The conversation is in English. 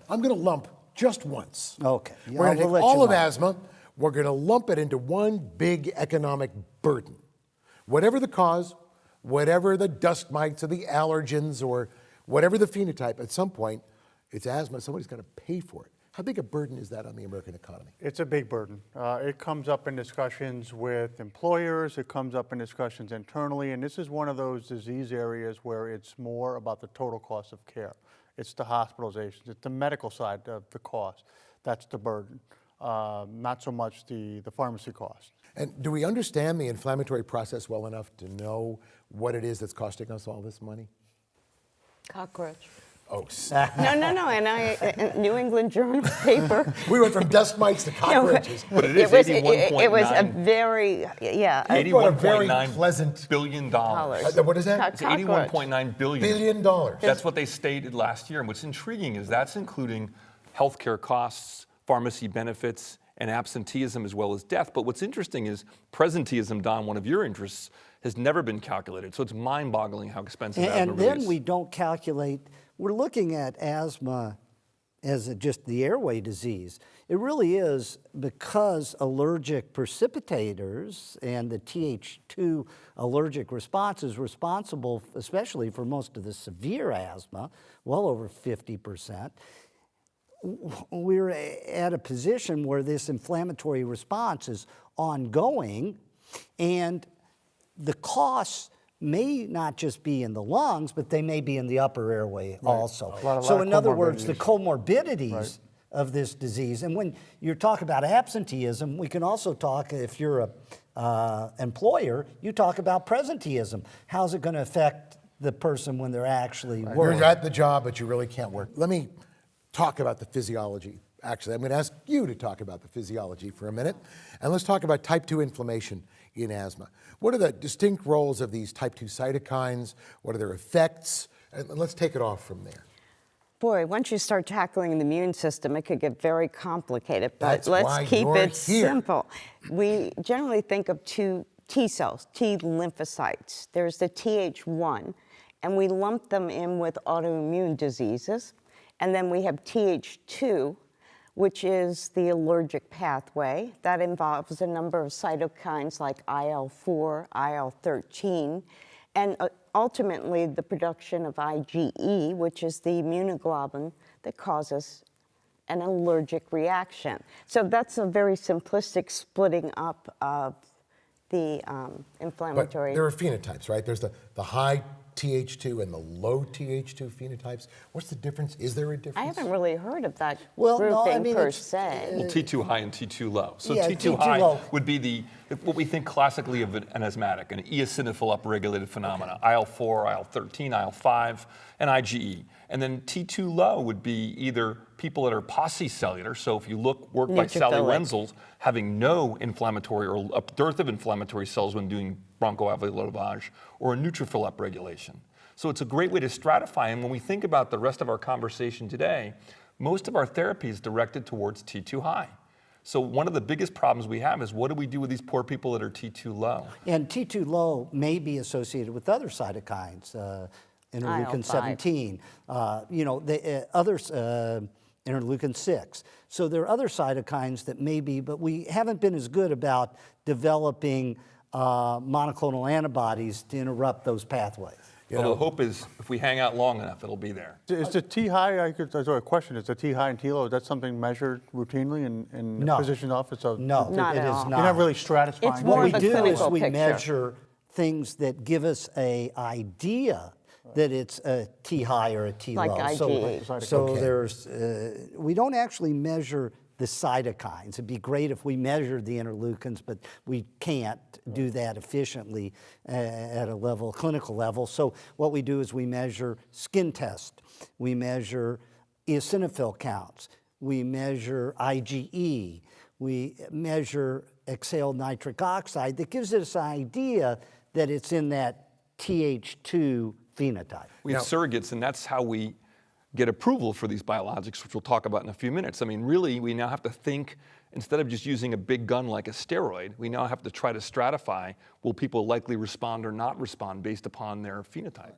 I'm going to lump just once. Okay. We're going to take all of asthma, we're going to lump it into one big economic burden. Whatever the cause, whatever the dust mites or the allergens or whatever the phenotype, at some point, it's asthma, somebody's got to pay for it. How big a burden is that on the American economy? It's a big burden. It comes up in discussions with employers, it comes up in discussions internally, and this is one of those disease areas where it's more about the total cost of care. It's the hospitalizations, it's the medical side of the cost. That's the burden, not so much the pharmacy cost. And do we understand the inflammatory process well enough to know what it is that's costing us all this money? Cockroach. Oh, No, and New England Journal paper. we went from dust mites to cockroaches. But it is 81.9. It was a very, yeah. Pleasant billion. What is that? It's $81.9 billion. That's what they stated last year. And what's intriguing is that's including healthcare costs, pharmacy benefits, and absenteeism as well as death. But what's interesting is presenteeism, Don, one of your interests, has never been calculated. So it's mind-boggling how expensive asthma really is. And then we don't calculate, we're looking at asthma as just the airway disease. It really is because allergic precipitators and the Th2 allergic response is responsible, especially for most of the severe asthma, well over 50%. We're at a position where this inflammatory response is ongoing, and the costs may not just be in the lungs, but they may be in the upper airway also. So in other words, the comorbidities of this disease, and when you talk about absenteeism, we can also talk, if you're a employer, you talk about presenteeism. How's it going to affect the person when they're actually working? You're at the job, but you really can't work. Let me talk about the physiology. Actually, I'm going to ask you to talk about the physiology for a minute, and let's talk about type 2 inflammation in asthma. What are the distinct roles of these type 2 cytokines? What are their effects? And let's take it off from there. Boy, once you start tackling the immune system, it could get very complicated, but That's why let's keep you're it here. simple. We generally think of two T cells, T lymphocytes. There's the Th1, and we lump them in with autoimmune diseases. And then we have Th2, which is the allergic pathway. That involves a number of cytokines like IL-4, IL-13, and ultimately the production of IgE, which is the immunoglobulin that causes an allergic reaction. So that's a very simplistic splitting up of the inflammatory. But there are phenotypes, right? There's the high Th2 and the low Th2 phenotypes. What's the difference? Is there a difference? I haven't really heard of that grouping no, I mean, per se. Well, T2 high and T2 low. So yeah, T2 T2 high low would be what we think classically of an asthmatic, an eosinophil upregulated phenomena, IL-4, IL-13, IL-5, and IgE. And then T2 low would be either people that are paucicellular, so if you work by Sally Wenzel's, having no inflammatory or a dearth of inflammatory cells when doing bronchoalveolar lavage, or a neutrophil upregulation. So it's a great way to stratify, and when we think about the rest of our conversation today, most of our therapy is directed towards T2 high. So one of the biggest problems we have is what do we do with these poor people that are T2 low? And T2 low may be associated with other cytokines, interleukin 17, the others, interleukin 6. So there are other cytokines that may be, but we haven't been as good about developing monoclonal antibodies to interrupt those pathways. Well, the hope is if we hang out long enough, it'll be there. Is the T high, there's a question, is the T high and T low, is that something measured routinely in the physician's office? No, Not it at is all. not. You're not really stratifying. It's more What we of a do is clinical we picture. measure things that give us an idea that it's a T high or a T Like low. IgE. So there's, we don't actually measure the cytokines. It'd be great if we measured the interleukins, but we can't do that efficiently at a level, clinical level. So what we do is we measure skin test, we measure eosinophil counts, we measure IgE, we measure exhaled nitric oxide. That gives us an idea that it's in that Th2 phenotype. We have surrogates, and that's how we get approval for these biologics, which we'll talk about in a few minutes. I mean, really, we now have to think, instead of just using a big gun like a steroid, we now have to try to stratify, will people likely respond or not respond based upon their phenotype?